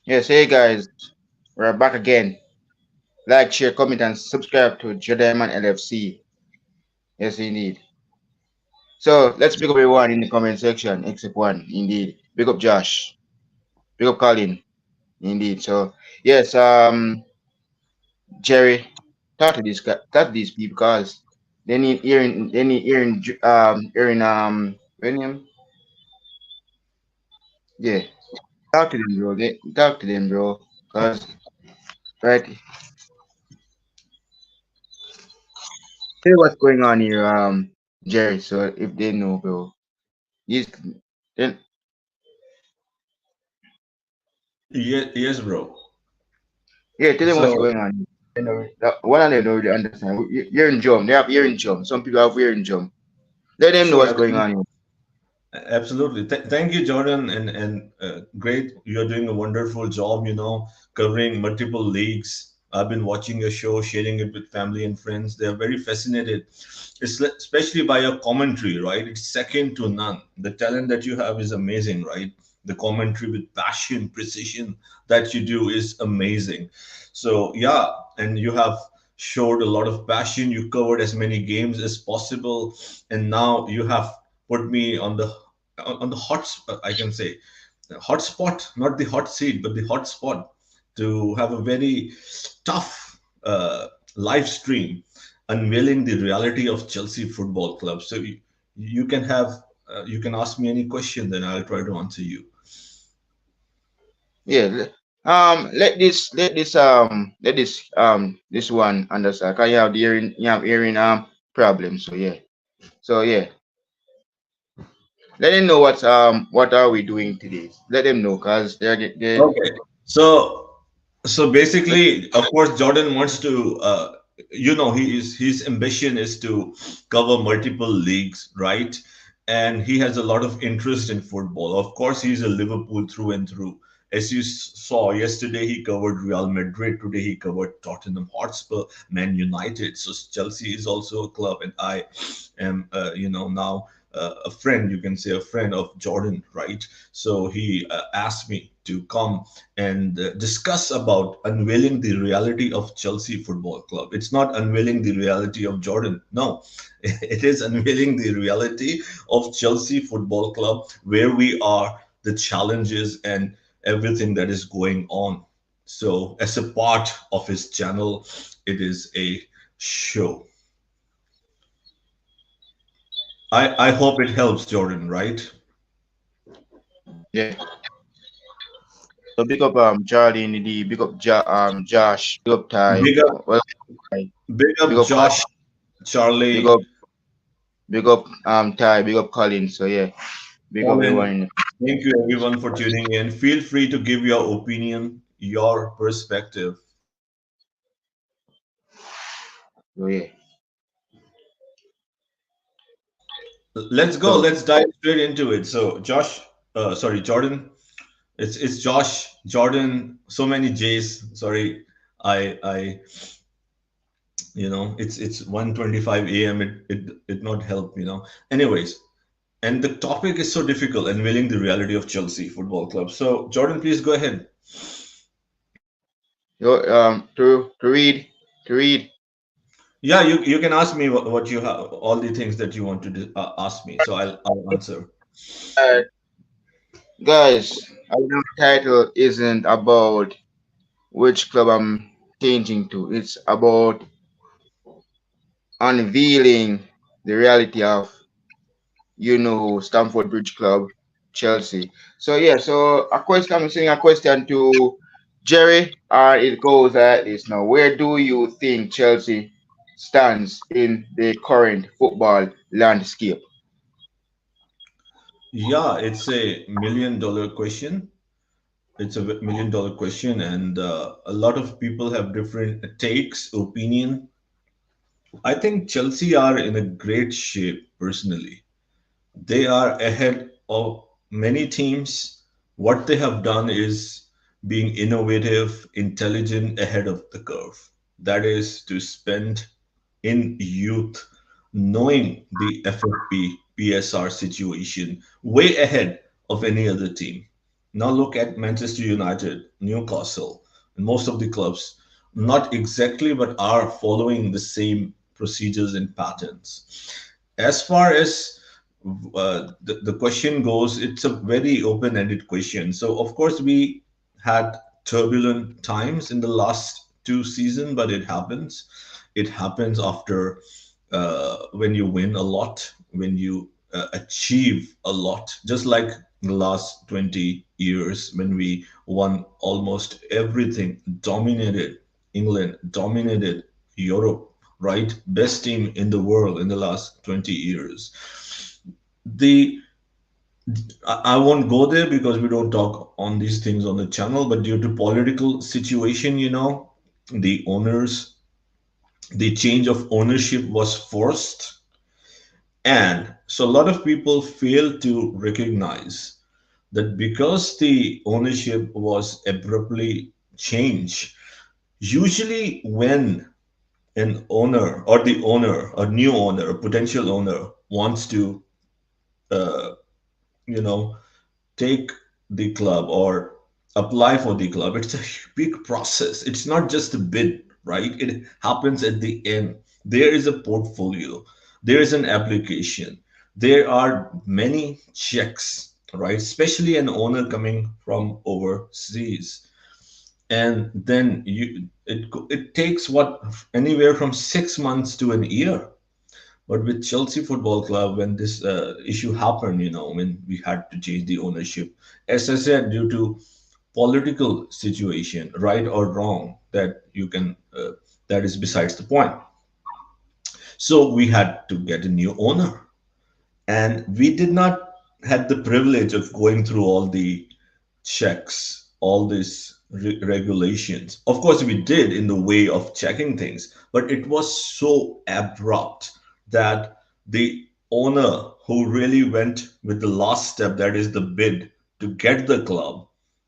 Yes, hey guys, we're back again. Like, share, comment, and subscribe to Jediman LFC. Yes, indeed. So let's pick up everyone in the comment section, except one, indeed. Pick up Josh. Pick up Colin, indeed. So yes, Jerry, talk to these people because William, yeah, talk to them, bro. Talk to them, bro, because right, tell what's going on here, Jerry. So if they know, bro, he's then Yes, bro. yeah, tell them what's So, going on. You know, one of them don't really understand. Hearing drum, they have hearing drum. Some people have hearing drum. Let them know sure, what's going on here. absolutely. Thank you, Jordan, and great. You're doing a wonderful job. Covering multiple leagues. I've been watching your show, sharing it with family and friends. They are very fascinated, especially by your commentary. Right, it's second to none. The talent that you have is amazing. Right, the commentary with passion, precision that you do is amazing. So yeah, and you have showed a lot of passion. You covered as many games as possible, and now you have put me on the I can say hot spot, not the hot seat, but the hot spot to have a very tough live stream unveiling the reality of Chelsea Football Club. So you can have you can ask me any question, then I'll try to answer you. Yeah. This one understand. Cause you have hearing problems. So yeah. So yeah. Let them know what are we doing today. Let them know cause they Okay. So basically, of course, Jordan wants to. His ambition is to cover multiple leagues, right? And he has a lot of interest in football. Of course, he's a Liverpool through and through. As you saw yesterday, he covered Real Madrid. Today, he covered Tottenham Hotspur, Man United. So Chelsea is also a club, and I am, now a friend. You can say a friend of Jordan, right? So he asked me to come and discuss about unveiling the reality of Chelsea Football Club. It's not unveiling the reality of Jordan. No, it is unveiling the reality of Chelsea Football Club, where we are, the challenges, and everything that is going on. So, as a part of his channel, it is a show. I hope it helps, Jordan, right? yeah. So big up Charlie in the D, big up Josh, big up Ty, Big up, well Ty, big big up up Josh, big Charlie, up big up Ty, big up Colin. So yeah, big up everyone Colin. in the Thank you everyone for tuning in. Feel free to give your opinion, your perspective. so yeah. Let's go. So Let's dive straight into it. So, sorry, Jordan. It's Josh, Jordan. So many J's. Sorry, I it's 1:25 a.m. It not help. Anyways, and the topic is so difficult, unveiling the reality of Chelsea Football Club. So, Jordan, please go ahead. to read. Yeah, you can ask me what you have, all the things that you want to ask me. So I'll answer. Uh, Guys, I know title isn't about which club I'm changing to. It's about unveiling the reality of Stamford Bridge Club, Chelsea. So yeah, so a question I'm saying a question to Jerry, it goes like this now. Where do you think Chelsea stands in the current football landscape? Yeah, it's a $1 million question. It's a $1 million question, and a lot of people have different takes, opinion. I think Chelsea are in a great shape personally. They are ahead of many teams. What they have done is being innovative, intelligent, ahead of the curve. That is to spend in youth, knowing the FFP, PSR situation way ahead of any other team. Now look at Manchester United, Newcastle, and most of the clubs, not exactly, but are following the same procedures and patterns. As far as the question goes, it's a very open-ended question. So, of course, we had turbulent times in the last two seasons, but it happens. It happens after when you win a lot, when you achieve a lot, just like the last 20 years when we won almost everything, dominated England, dominated Europe, right? Best team in the world in the last 20 years. The I won't go there because we don't talk on these things on the channel, but due to political situation, the owners, the change of ownership was forced. And so a lot of people fail to recognize that because the ownership was abruptly changed, usually when an owner or the owner, a new owner, a potential owner wants to, uh, you know, take the club or apply for the club, it's a big process. It's not just a bid, right? It happens at the end. There is a portfolio, there is an application, there are many checks, right? Especially an owner coming from overseas. And then it takes what, anywhere from 6 months to an year. But with Chelsea Football Club, when this issue happened, when we had to change the ownership, as I said, due to political situation, right or wrong, that is besides the point. So we had to get a new owner, and we did not had the privilege of going through all the checks, all these regulations. Of course, we did in the way of checking things, but it was so abrupt that the owner who really went with the last step, that is the bid to get the club,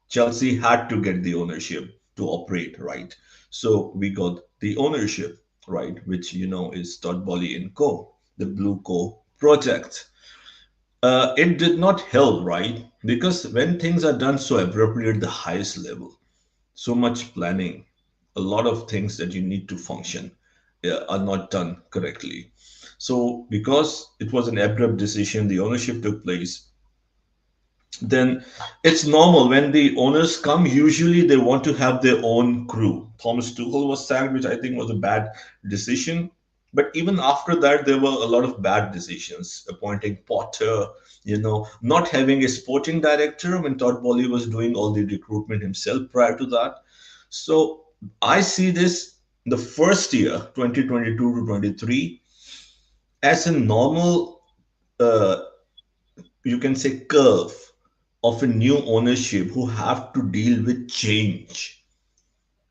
Chelsea had to get the ownership to operate, right? So we got the ownership, right, which is Todd Bolly and Co., the Blue Co project. It did not help, right? Because when things are done so abruptly at the highest level, so much planning, a lot of things that you need to function are not done correctly. So, because it was an abrupt decision, the ownership took place, then it's normal when the owners come, usually they want to have their own crew. Thomas Tuchel was sacked, which I think was a bad decision. But even after that, there were a lot of bad decisions. Appointing Potter, not having a sporting director when Todd Boehly was doing all the recruitment himself prior to that. So I see this the first year, 2022 to 23, as a normal, uh, you can say, curve of a new ownership who have to deal with change,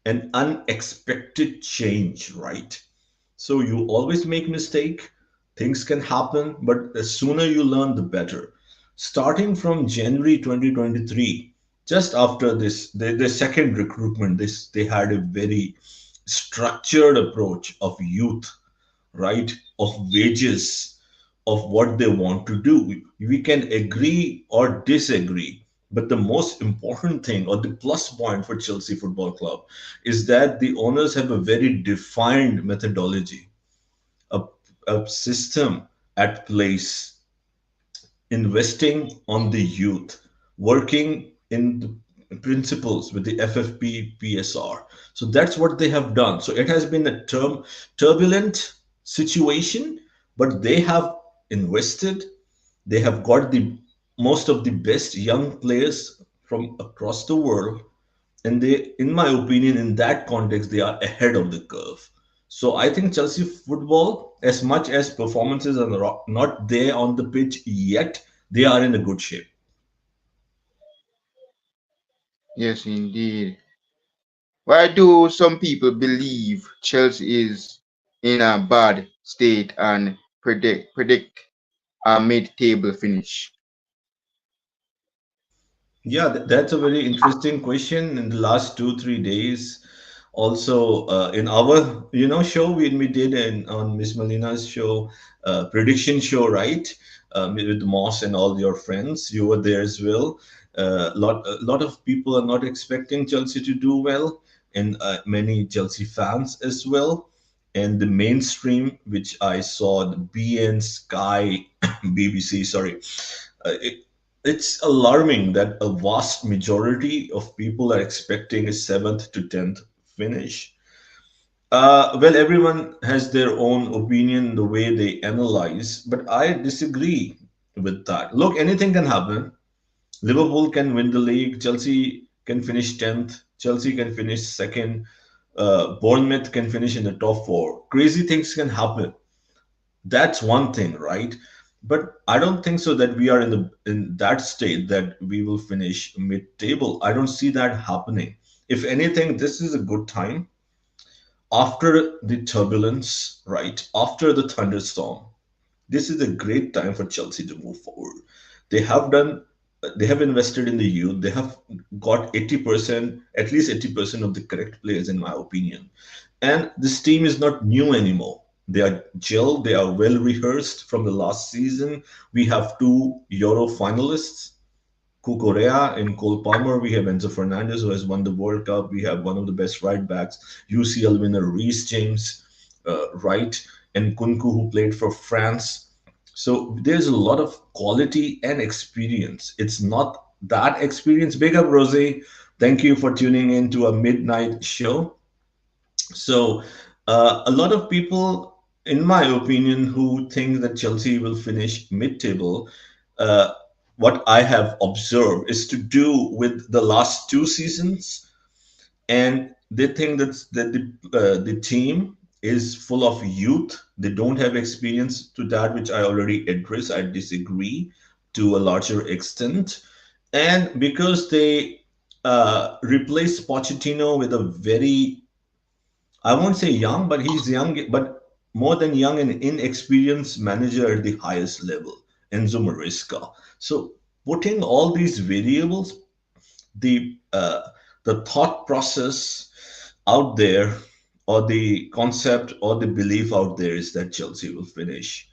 an unexpected change, right? So you always make mistake, things can happen, but the sooner you learn, the better. Starting from January 2023, just after this, the second recruitment, this they had a very structured approach of youth, right? Of wages, of what they want to do. We can agree or disagree, but the most important thing or the plus point for Chelsea Football Club is that the owners have a very defined methodology, a, a system at place, investing on the youth, working in the principles with the FFP PSR. So that's what they have done. So it has been a turbulent situation, but they have invested. They have got the most of the best young players from across the world, and they, in my opinion, in that context, they are ahead of the curve. So I think Chelsea football, as much as performances are not there on the pitch yet, they are in a good shape. Yes, indeed. Why do some people believe Chelsea is in a bad state and predict a mid-table finish? Yeah, that's a very interesting question. In the last 2 3 days, Also, in our show we did on Miss Melina's show, prediction show, right? With Moss and all your friends, you were there as well. A lot of people are not expecting Chelsea to do well, and many Chelsea fans as well. And the mainstream, which I saw, the BN Sky, BBC, sorry, it's alarming that a vast majority of people are expecting a seventh to tenth finish. Well, everyone has their own opinion, the way they analyze, but I disagree with that. Look, anything can happen. Liverpool can win the league. Chelsea can finish 10th. Chelsea can finish second. Bournemouth can finish in the top four. Crazy things can happen. That's one thing, right? But I don't think so that we are in that state that we will finish mid-table. I don't see that happening. If anything, this is a good time after the turbulence, right? After the thunderstorm, this is a great time for Chelsea to move forward. They have done, they have invested in the youth. They have got 80%, at least 80% of the correct players, in my opinion. And this team is not new anymore. They are gel, they are well rehearsed from the last season. We have two Euro finalists, Kukorea and Cole Palmer. We have Enzo Fernandez, who has won the World Cup. We have one of the best right backs, UCL winner Reece James, right, and Kunku, who played for France. So there's a lot of quality and experience. It's not that experience. Big up, Rosie. Thank you for tuning in to a midnight show. So, a lot of people, in my opinion, who think that Chelsea will finish mid-table, uh, what I have observed is to do with the last two seasons, and they think that the team is full of youth. They don't have experience to that, which I already addressed. I disagree to a larger extent, and because they replace Pochettino with a very, I won't say young, but he's young, but more than young, and inexperienced manager at the highest level, Enzo Maresca. So putting all these variables, the thought process out there, or the concept or the belief out there, is that Chelsea will finish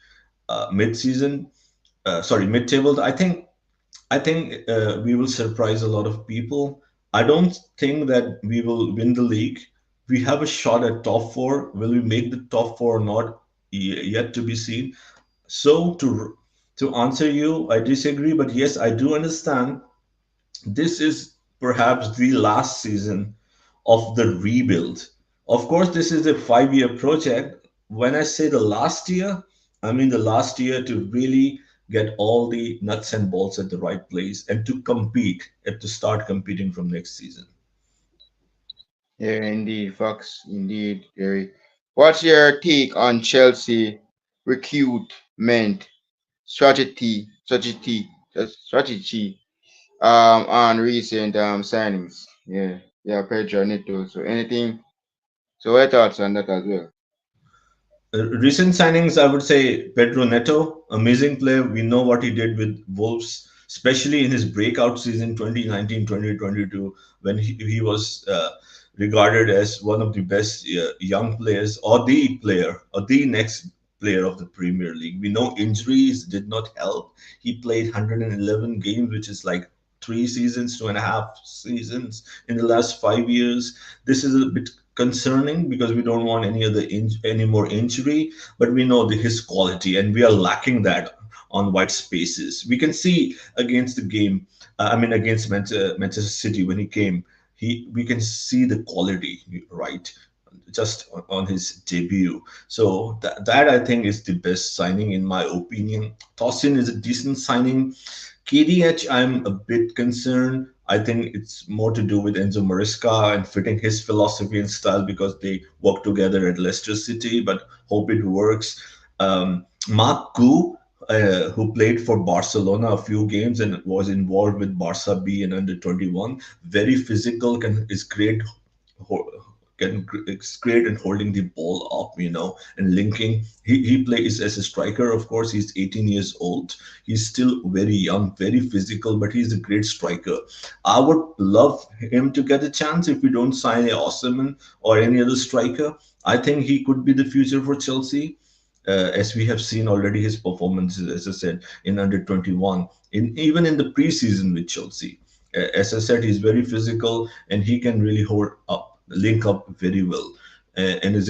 mid-season, mid-table. I think we will surprise a lot of people. I don't think that we will win the league. We have a shot at top four. Will we make the top four or not? Yet to be seen. So to answer you, I disagree, but yes, I do understand this is perhaps the last season of the rebuild. Of course, this is a 5-year project. When I say the last year, I mean the last year to really get all the nuts and bolts at the right place and to compete and to start competing from next season. Yeah, indeed, Fox, indeed, Gary. What's your take on Chelsea recruitment strategy on recent signings? Yeah, yeah, Pedro Neto. So anything? So what thoughts on that as well? Recent signings, I would say Pedro Neto, amazing player. We know what he did with Wolves, especially in his breakout season 2019-2022, when he was regarded as one of the best young players, or the player, or the next player of the Premier League. We know injuries did not help. He played 111 games, which is like 3 seasons, 2.5 seasons in the last 5 years. This is a bit concerning because we don't want any more injury, but we know his quality, and we are lacking that on white spaces. We can see against the game, against Manchester City when he came, we can see the quality, right? Just on his debut. So that I think is the best signing in my opinion. Tosin is a decent signing. KDH, I'm a bit concerned. I think it's more to do with Enzo Maresca and fitting his philosophy and style because they work together at Leicester City, but hope it works. Mark Gu, who played for Barcelona a few games and was involved with Barca B and under 21, very physical, is great it's great in holding the ball up, and linking. He plays as a striker, of course. He's 18 years old. He's still very young, very physical, but he's a great striker. I would love him to get a chance if we don't sign a Osimhen or any other striker. I think he could be the future for Chelsea, as we have seen already his performances, as I said, in under 21, even in the preseason with Chelsea. As I said, he's very physical and he can really hold up, link up very well, and is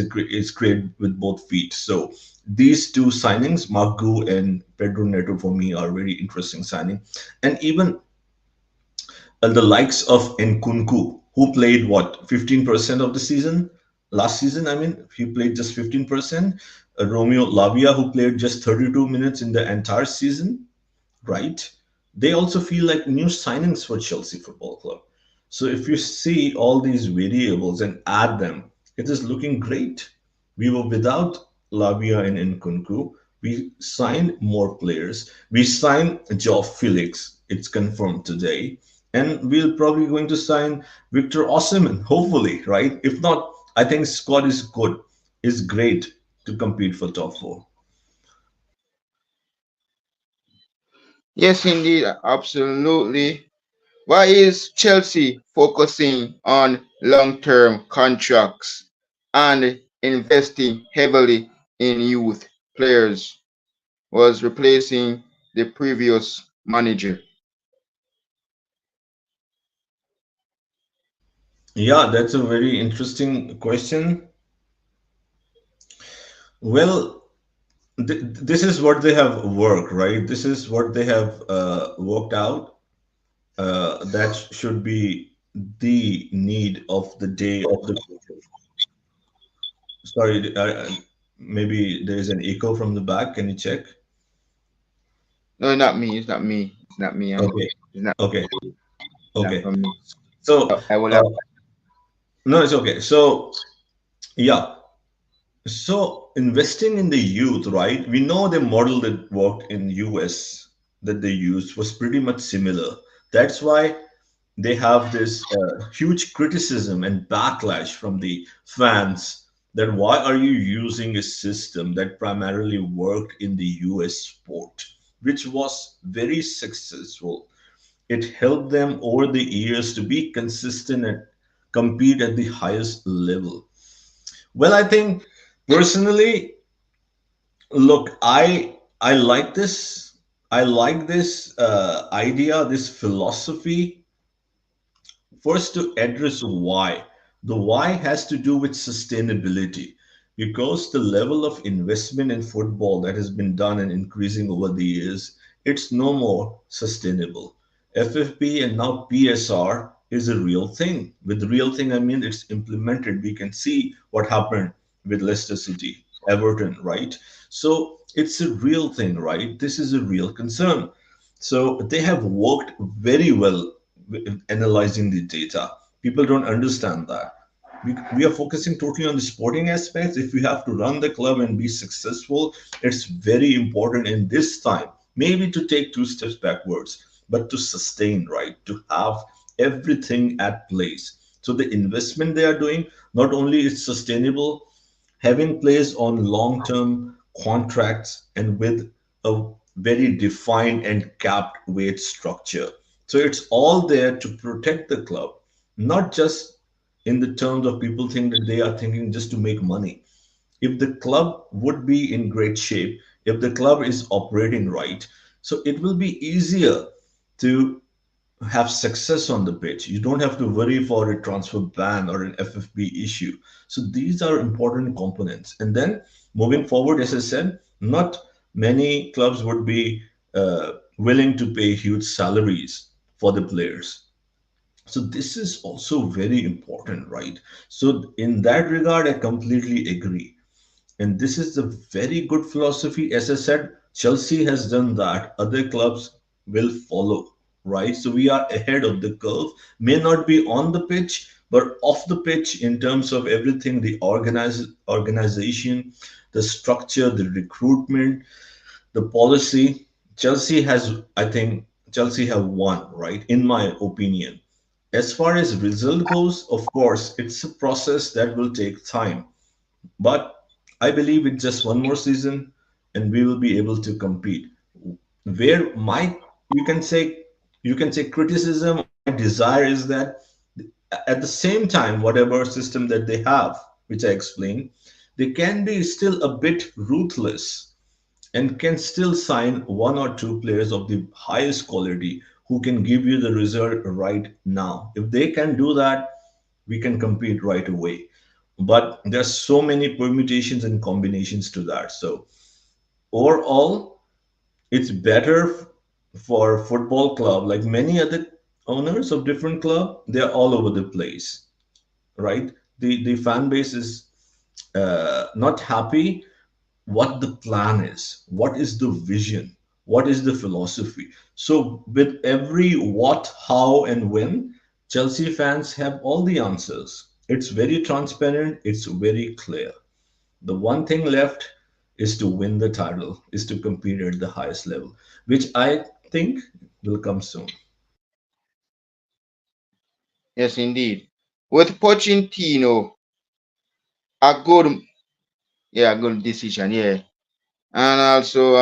great with both feet. So these two signings, Magu and Pedro Neto, for me are very interesting signing, and even the likes of Nkunku, who played what 15% of the season last season. I mean, he played just 15%. Romeo Lavia, who played just 32 minutes in the entire season, right? They also feel like new signings for Chelsea Football Club. So if you see all these variables and add them, it is looking great. We were without Lavia and Nkunku. We signed more players. We signed Joe Felix. It's confirmed today. And we're probably going to sign Victor Osimhen, hopefully, right? If not, I think squad is good, is great to compete for top four. Yes, indeed, absolutely. Why is Chelsea focusing on long-term contracts and investing heavily in youth players? Was replacing the previous manager. Yeah, that's a very interesting question. Well, this is what they have worked, right? This is what they have worked out. That should be the need of the day of the. Sorry, maybe there is an echo from the back. Can you check? No, not me. It's not me. It's not me. Okay, It's not. okay, It's not okay. from me. So, I will uh, have. no, it's okay. So, yeah. So investing in the youth, right? We know the model that worked in US that they used was pretty much similar. That's why they have this huge criticism and backlash from the fans that why are you using a system that primarily worked in the US sport, which was very successful. It helped them over the years to be consistent and compete at the highest level. Well, I think personally, look, I like this. I like this idea, this philosophy. First, to address why. The why has to do with sustainability because the level of investment in football that has been done and increasing over the years, it's no more sustainable. FFP and now PSR is a real thing. With real thing, I mean it's implemented. We can see what happened with Leicester City, Everton, right? So it's a real thing, right? This is a real concern. So they have worked very well analyzing the data. People don't understand that. We are focusing totally on the sporting aspects. If you have to run the club and be successful, it's very important in this time, maybe to take two steps backwards, but to sustain, right? To have everything at place. So the investment they are doing, not only is sustainable, having players on long-term contracts and with a very defined and capped wage structure. So it's all there to protect the club, not just in the terms of people think that they are thinking just to make money. If the club would be in great shape, if the club is operating right, so it will be easier to have success on the pitch. You don't have to worry for a transfer ban or an FFB issue. So these are important components. And then moving forward, as I said, not many clubs would be willing to pay huge salaries for the players. So this is also very important, right? So in that regard, I completely agree. And this is a very good philosophy. As I said, Chelsea has done that. Other clubs will follow, right? So we are ahead of the curve. May not be on the pitch, but off the pitch in terms of everything, the organization, the structure, the recruitment, the policy. Chelsea has, I think, Chelsea have won, right? In my opinion, As far as result goes, of course, it's a process that will take time. But I believe it's just one more season and we will be able to compete. Where my you can say you can say criticism or my desire is that at the same time, whatever system that they have, which I explained, they can be still a bit ruthless and can still sign one or two players of the highest quality who can give you the result right now. If they can do that, we can compete right away. But there's so many permutations and combinations to that. So overall, it's better for football club like many other owners of different club. They're all over the place, right? The fan base is not happy what the plan is, what is the vision, what is the philosophy. So, with every what, how, and when, Chelsea fans have all the answers. It's very transparent, it's very clear. The one thing left is to win the title, is to compete at the highest level, which I think will come soon. Yes, indeed. With Pochettino, a good, yeah, good decision, yeah. And also,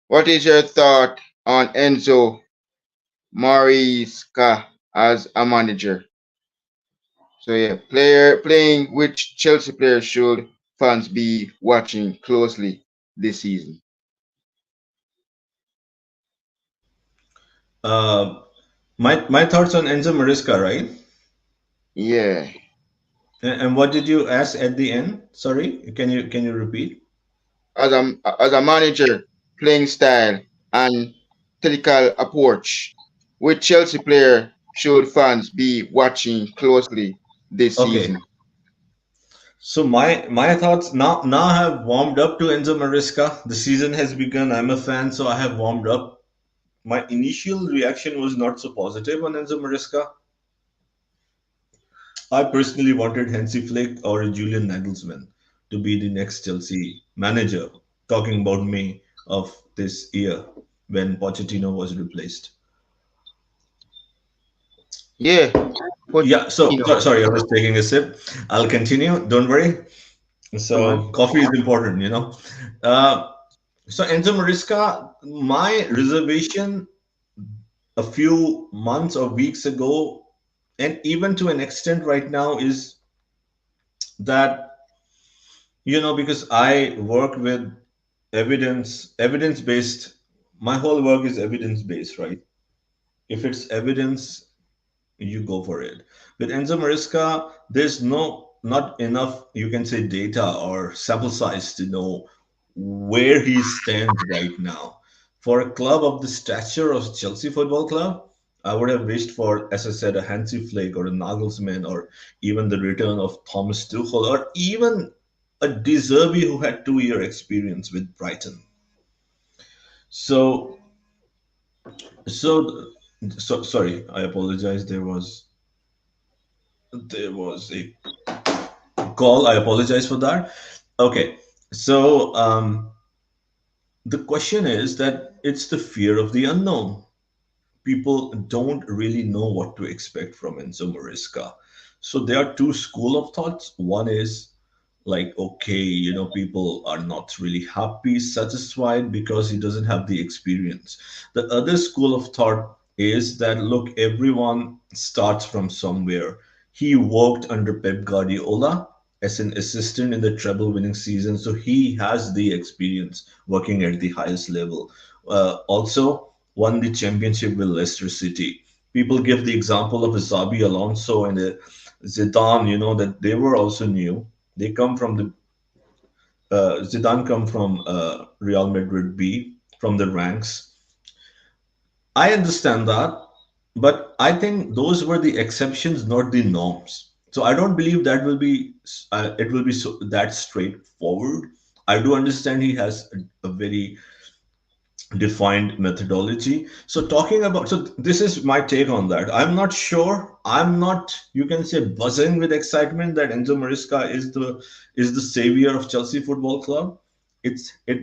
what is your thought on Enzo Maresca as a manager? So yeah, playing which Chelsea player should fans be watching closely this season? Uh, my thoughts on Enzo Maresca, right? Yeah, And what did you ask at the end? Sorry, can you repeat? as a manager, playing style and tactical approach, which Chelsea player should fans be watching closely this Okay, season? so my thoughts now I have warmed up to Enzo Maresca. The season has begun. I'm a fan, so I have warmed up. My initial reaction was not so positive on Enzo Maresca. I personally wanted Hansi Flick or Julian Nagelsmann to be the next Chelsea manager. Talking about May of this year when Pochettino was replaced. Yeah, Yeah, Pochettino. sorry, I was taking a sip. I'll continue. Don't worry. Come on. So coffee is important, you know. Uh, so Enzo Maresca, my reservation a few months or weeks ago, and even to an extent right now, is that because I work with evidence based. My whole work is evidence based, right? If it's evidence, you go for it. With Enzo Maresca, there's not enough, you can say, data or sample size to know where he stands right now. For a club of the stature of Chelsea Football Club, I would have wished for, as I said, a Hansi Flick or a Nagelsmann, or even the return of Thomas Tuchel, or even a De Zerbi who had 2 year experience with Brighton. So, so, so sorry, I apologize. There was a call. I apologize for that. Okay, so the question is that it's the fear of the unknown. People don't really know what to expect from Enzo Maresca. So there are two school of thoughts. One is like, okay, people are not really happy, satisfied because he doesn't have the experience. The other school of thought is that, look, everyone starts from somewhere. He worked under Pep Guardiola as an assistant in the treble winning season, so he has the experience working at the highest level. Also, won the championship with Leicester City. People give the example of Xabi Alonso and Zidane, that they were also new. They come from the Zidane come from Real Madrid B, from the ranks. I understand that, but I think those were the exceptions, not the norms. So I don't believe that it will be that straightforward. I do understand he has a very defined methodology. So this is my take on that. I'm not sure. I'm not, you can say, buzzing with excitement that Enzo Maresca is the savior of Chelsea Football Club. It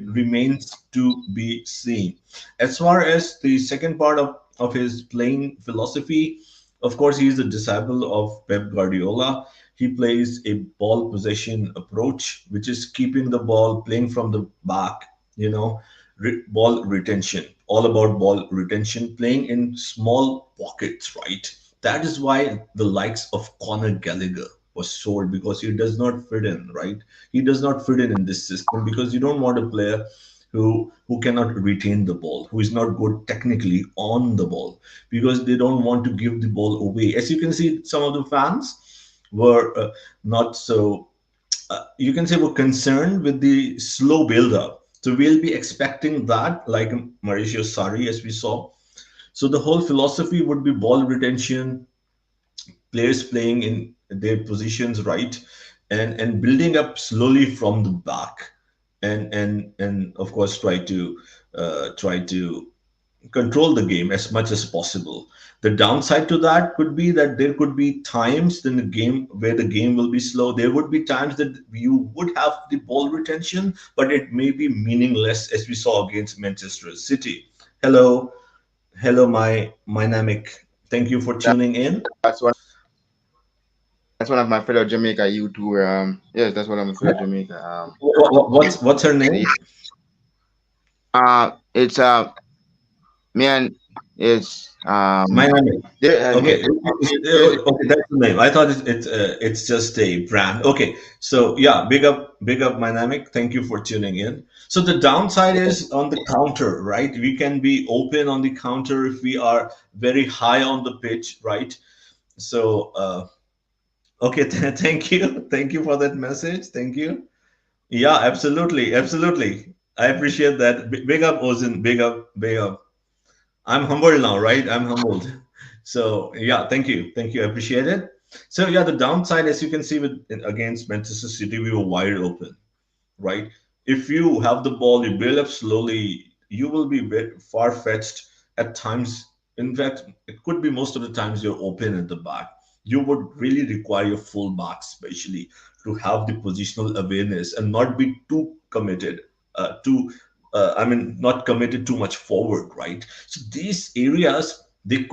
remains to be seen. As far as the second part of his playing philosophy, Of course, he is a disciple of Pep Guardiola. He plays a ball possession approach, which is keeping the ball, playing from the back, you know, ball retention, all about ball retention, playing in small pockets, right? That is why the likes of Conor Gallagher was sold, because he does not fit in, right? He does not fit in this system, because you don't want a player who cannot retain the ball, who is not good technically on the ball, because they don't want to give the ball away. As you can see, some of the fans were not so, you can say, were concerned with the slow build up. So we'll be expecting that, like Mauricio Sarri, as we saw. So the whole philosophy would be ball retention, players playing in their positions right, and building up slowly from the back, and of course try to control the game as much as possible. The downside to that could be that there could be times in the game where the game will be slow. There would be times that you would have the ball retention, but it may be meaningless, as we saw against Manchester City. Hello, hello, my Namic. Thank you for That, tuning in. that's one of my fellow Jamaica YouTuber. Yes, that's one of my fellow Jamaica. What's her name? See, it's man, it's My Namic. there. Okay, There's okay, that's the name. I thought it's just a brand. Okay, so yeah, big up, Dynamic. Thank you for tuning in. So the downside is on the counter, right? We can be open on the counter if we are very high on the pitch, right? So okay, thank you for that message. Thank you. Yeah, absolutely, absolutely. I appreciate that. Big up, Ozin. Big up, big up. I'm humbled now, right? I'm humbled. So yeah, thank you, I appreciate it. So yeah, the downside, as you can see, with against Manchester City, we were wide open, right? If you have the ball, you build up slowly, you will be far fetched at times. In fact, it could be most of the times you're open at the back. You would really require your full back, especially, to have the positional awareness and not be too committed, I mean, not committed too much forward, right? So these areas, they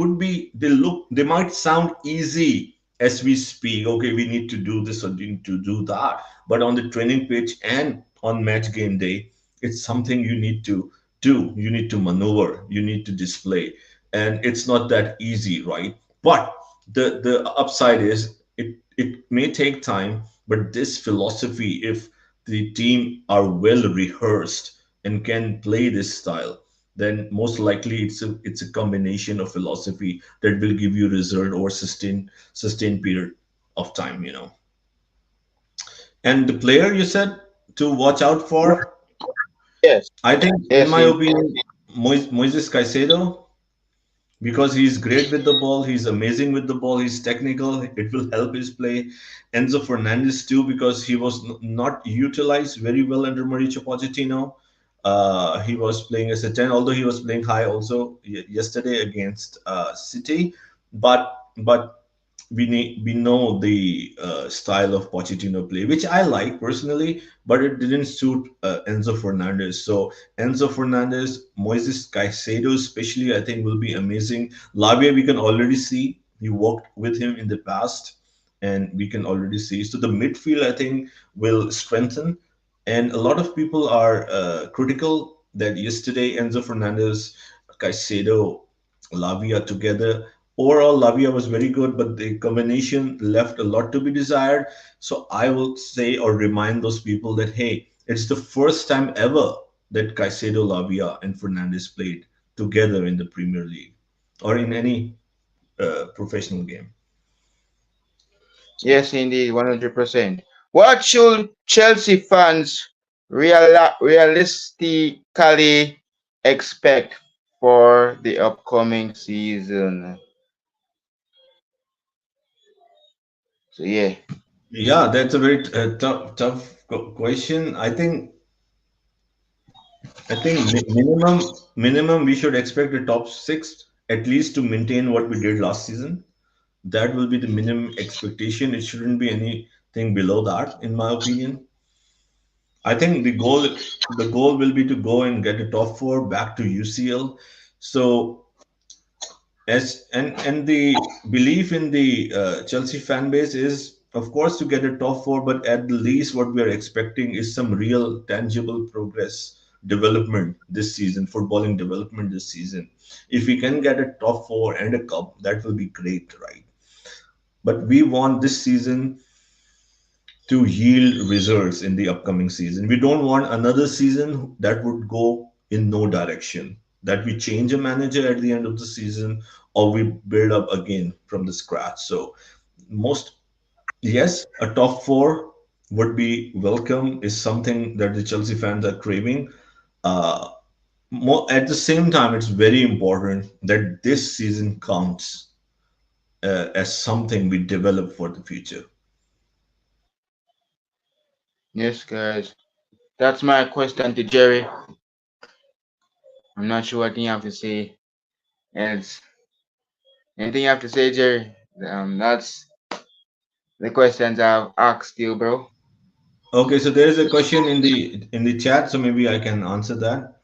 might sound easy as we speak. Okay, we need to do this or we need to do that, but on the training pitch and on match game day, it's something you need to do. You need to maneuver, you need to display, and it's not that easy, right? But the upside is it may take time, but this philosophy, if the team are well rehearsed and can play this style, then most likely it's a combination of philosophy that will give you result over sustained period of time, you know. And the player you said to watch out for, yes, I think, in yes, my in, opinion, Moises Caicedo, because he's great with the ball, he's amazing with the ball, he's technical, it will help his play. Enzo Fernandez too, because he was not utilized very well under Mauricio Pochettino. He was playing as a 10, although he was playing high also yesterday against City. But we know the style of Pochettino play, which I like personally, but it didn't suit Enzo Fernandez. So Enzo Fernandez, Moises Caicedo, especially, I think will be amazing. Lavia, we can already see he worked with him in the past, and we can already see. So the midfield, I think, will strengthen. And a lot of people are critical that yesterday Enzo Fernandez, Caicedo, Lavia together. Overall, Lavia was very good, but the combination left a lot to be desired. So I will say or remind those people that, hey, it's the first time ever that Caicedo, Lavia, and Fernandez played together in the Premier League or in any professional game. yes, indeed, 100%. What should Chelsea fans realistically expect for the upcoming season? So yeah, Yeah, that's a very tough question. I think minimum we should expect the top six at least to maintain what we did last season. That will be the minimum expectation. It shouldn't be anything below that, in my opinion. I think the goal will be to go and get a top four back to UCL. So And the belief in the Chelsea fan base is, of course, to get a top four, but at the least, what we are expecting is some real, tangible progress, development this season, footballing development this season. If we can get a top four and a cup, that will be great, right? But we want this season to yield results in the upcoming season. We don't want another season that would go in no direction, that we change a manager at the end of the season or we build up again from the scratch. So, most, yes, a top four would be welcome, is something that the Chelsea fans are craving. Uh, at the same time, it's very important that this season counts as something we develop for the future. Yes, guys. That's my question to Jerry. I'm not sure what you have to say. Else, anything you have to say, Jerry? That's the questions I've asked you, bro. Okay, so there is a question in the chat, so maybe I can answer that.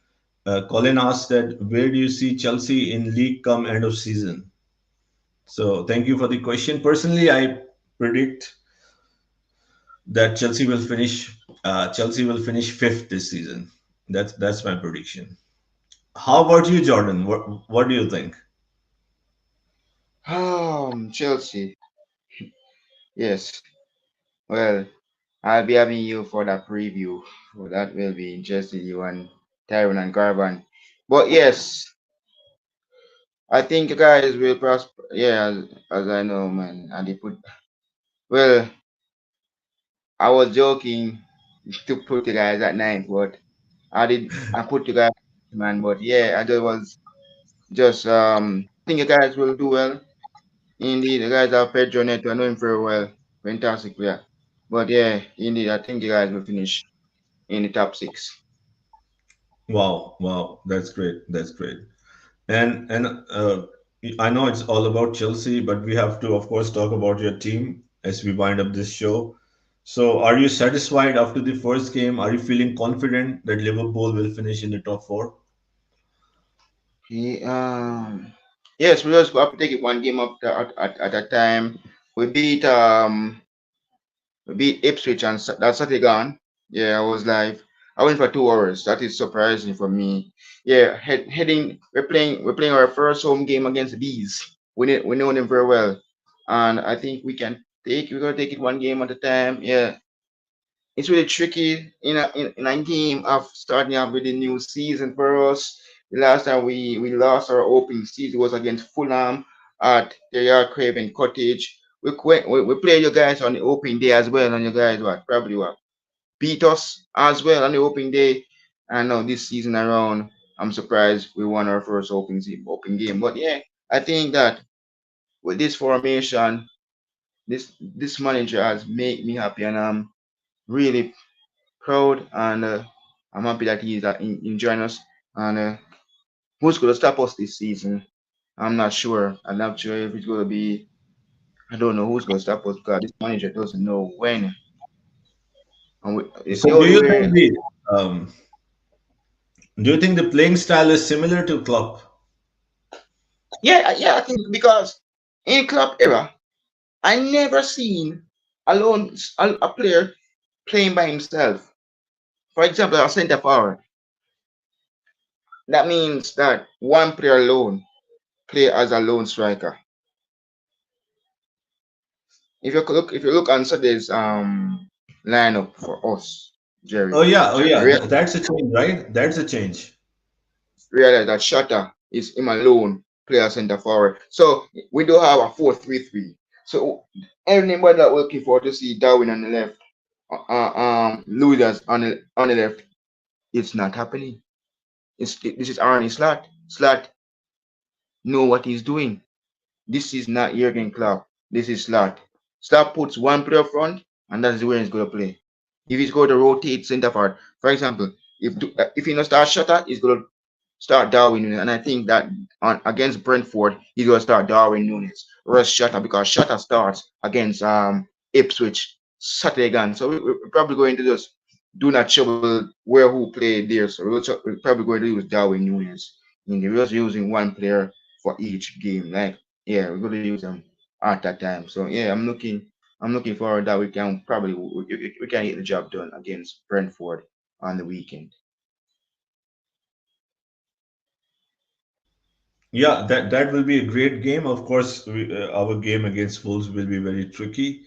Colin asked that where do you see Chelsea in league come end of season? So thank you for the question. Personally, I predict that Chelsea will finish fifth this season. That's my prediction. How about you, Jordan? What do you think? Chelsea. Yes. Well, I'll be having you for that preview. So that will be interesting, you and Tyrone and Garban. But yes, I think you guys will prosper. Yeah, as I know, man. And they put. Well, I was joking to put you guys at ninth, but I did. I put you guys, man. But yeah, I just was just think you guys will do well. Indeed, the guys have Pedro Neto. I know him very well. Fantastic player. But yeah, indeed, I think you guys will finish in the top six. Wow, wow, that's great. That's great. And I know it's all about Chelsea, but we have to, of course, talk about your team as we wind up this show. So, are you satisfied after the first game? Are you feeling confident that Liverpool will finish in the top four? He, yes, we just have to take it one game at a time. We beat Ipswich and that's Saturday gone. Yeah, I was live. I went for 2 hours. That is surprising for me. Yeah, heading we're playing our first home game against the Bees. We know them very well, and I think we're gonna take it one game at a time. Yeah, it's really tricky in a game of starting up with a new season for us. The last time we lost our opening season was against Fulham at the Yard Craven Cottage. We played you guys on the opening day as well, and you guys what beat us as well on the opening day. And now this season around, I'm surprised we won our first open game. But yeah, I think that with this formation, this manager has made me happy, and I'm really proud, and I'm happy that he's enjoying us. And who's going to stop us this season? I'm not sure. I'm not sure if it's going to be. I don't know who's going to stop us because this manager doesn't know when. And So, the only way. um, do you think the playing style is similar to Klopp? Yeah, I think because in club era, I never seen alone a player playing by himself. For example, a centre forward. That means that one player alone play as a lone striker. If you look on Sunday's lineup for us, Jerry, Oh yeah, that's a change, right? That's a change. realize that Shatter is him alone player center forward. So we do have a 4-3-3. So anybody that looking for to see Darwin on the left, Ludas on the left, it's not happening. This is Arnie Slot. Slot know what he's doing. This is not Jurgen Klopp. This is Slot. Slot puts one player front, and that's where he's going to play. If he's going to rotate center forward, for example, if he not start Shutter, he's going to start Darwin Nunes. And I think that on against Brentford, he's going to start Darwin Nunes, rest Shutter because Shutter starts against Ipswich Saturday again. So we're probably going to just do not trouble where who played there. So we're probably going to use Darwin Nunes. And we're just using one player for each game. Like, yeah, we're gonna use them at that time. So yeah, I'm looking forward that we can probably we can get the job done against Brentford on the weekend. Yeah, that will be a great game. Of course, our game against Wolves will be very tricky.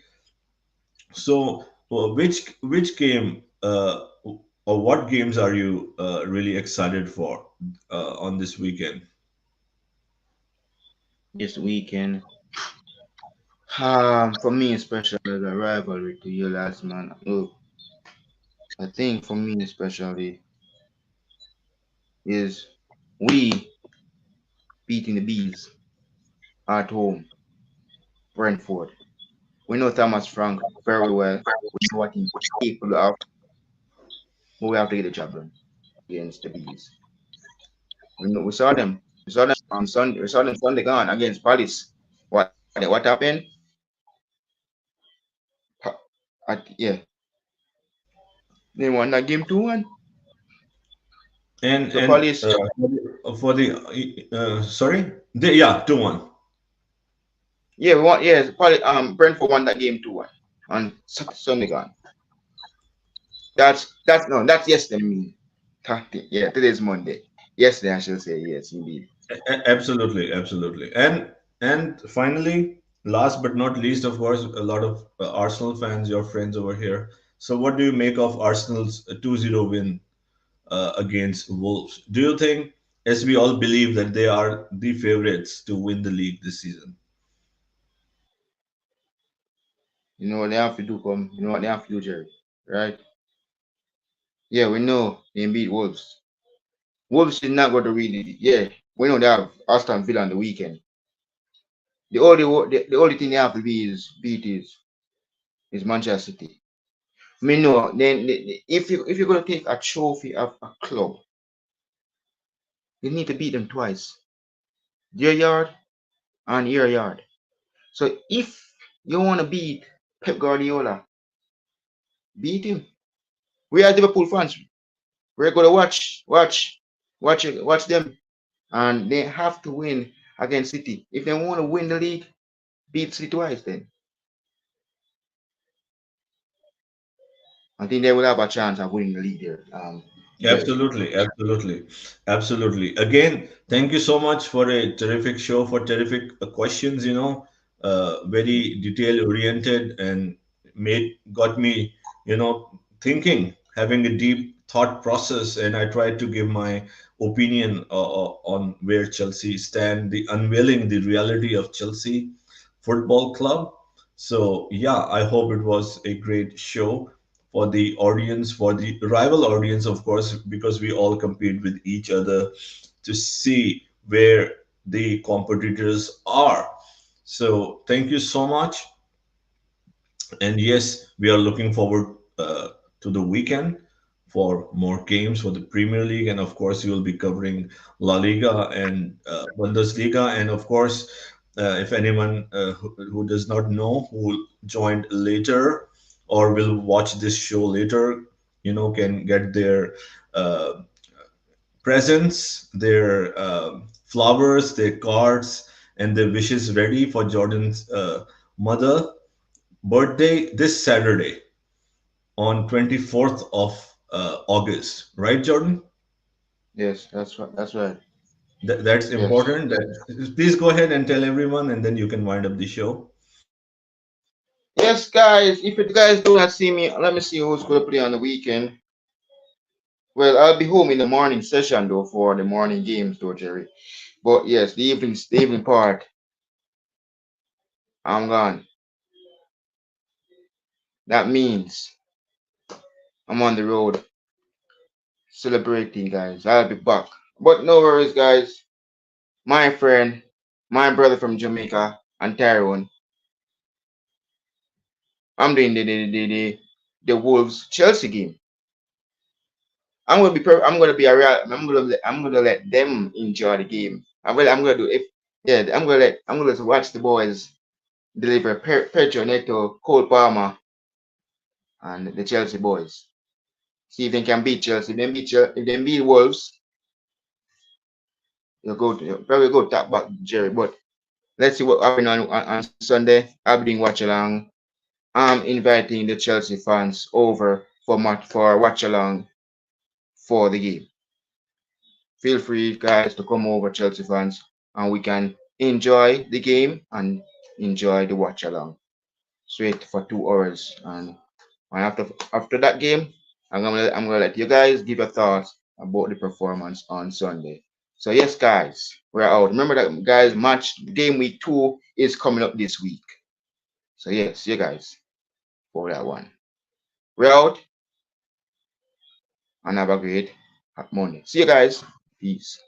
So, which game or what games are you really excited for on this weekend? This weekend, for me especially the rivalry to you last man. Look, I think for me especially is we beating the bees at home, Brentford. We know Thomas Frank very well. We know what he's capable of, but we have to get the job done against the bees. We saw them. We saw them on Sunday. We saw them Sunday gone against Palace. What happened? Yeah, they won that game 2-1. And So Palace, for the sorry, yeah, 2-1. yeah, we won. Yeah, Palace, Brentford won that game 2-1 on Sunday gone. That's no, that's yesterday. I mean, 30, yeah, today's Monday. Yesterday, I should say yes, indeed. Absolutely, absolutely. And finally, last but not least, of course, a lot of Arsenal fans, your friends over here. So, what do you make of Arsenal's 2-0 win against Wolves? Do you think, as we all believe, that they are the favorites to win the league this season? You know what they have to do, come. You know what they have to do, Jerry. Right? Yeah, we know they beat Wolves. Wolves is not going to really. Yeah, we know they have Aston Villa on the weekend. The only thing they have to be is beat is Manchester City. I mean, no. Then if you're going to take a trophy of a club, you need to beat them twice. Their yard and your yard. So if you want to beat Pep Guardiola, beat him. We are Liverpool fans. We're going to watch them, and they have to win against City. If they want to win the league, beat City twice. Then I think they will have a chance of winning the league there. Jerry. Absolutely, absolutely, absolutely. Again, thank you so much for a terrific show, for terrific questions, very detail oriented and got me, thinking, having a deep thought process. And I tried to give my opinion on where Chelsea stand, the unveiling the reality of Chelsea Football Club. So yeah, I hope it was a great show for the audience, for the rival audience, of course, because we all compete with each other to see where the competitors are. So, thank you so much. And yes, we are looking forward to the weekend for more games for the Premier League. And of course, you will be covering La Liga and Bundesliga. And of course, if anyone who does not know, who joined later or will watch this show later, can get their uh, presents, their flowers, their cards, and their wishes ready for Jordan's mother birthday this Saturday on 24th of August, right, Jordan? Yes, that's right. That's right. That's Yes. important. Please go ahead and tell everyone, and then you can wind up the show. Yes, guys. If you guys do not see me, let me see who's going to play on the weekend. Well, I'll be home in the morning session though for the morning games though, Jerry. But yes, the evening part, I'm gone. That means I'm on the road celebrating, guys. I'll be back. But no worries, guys. My friend, my brother from Jamaica, and Tyrone, I'm doing the Wolves Chelsea game. I'm gonna be a real. I'm gonna let them enjoy the game. I'm gonna do if yeah. I'm gonna watch the boys deliver Pedro Neto, Cole Palmer, and the Chelsea boys. See if they can beat Chelsea. If they beat Wolves, you're probably go talk about Jerry, but let's see what happened on Sunday. I'll be doing watch along. I'm inviting the Chelsea fans over for watch along for the game. Feel free, guys, to come over, Chelsea fans, and we can enjoy the game and enjoy the watch along. Straight for 2 hours, and after that game, I'm gonna let you guys give your thoughts about the performance on Sunday. So yes, guys, we're out. Remember that, guys. Match game week 2 is coming up this week. So yes, see you guys for that one. We're out and have a great Monday. See you guys. Peace.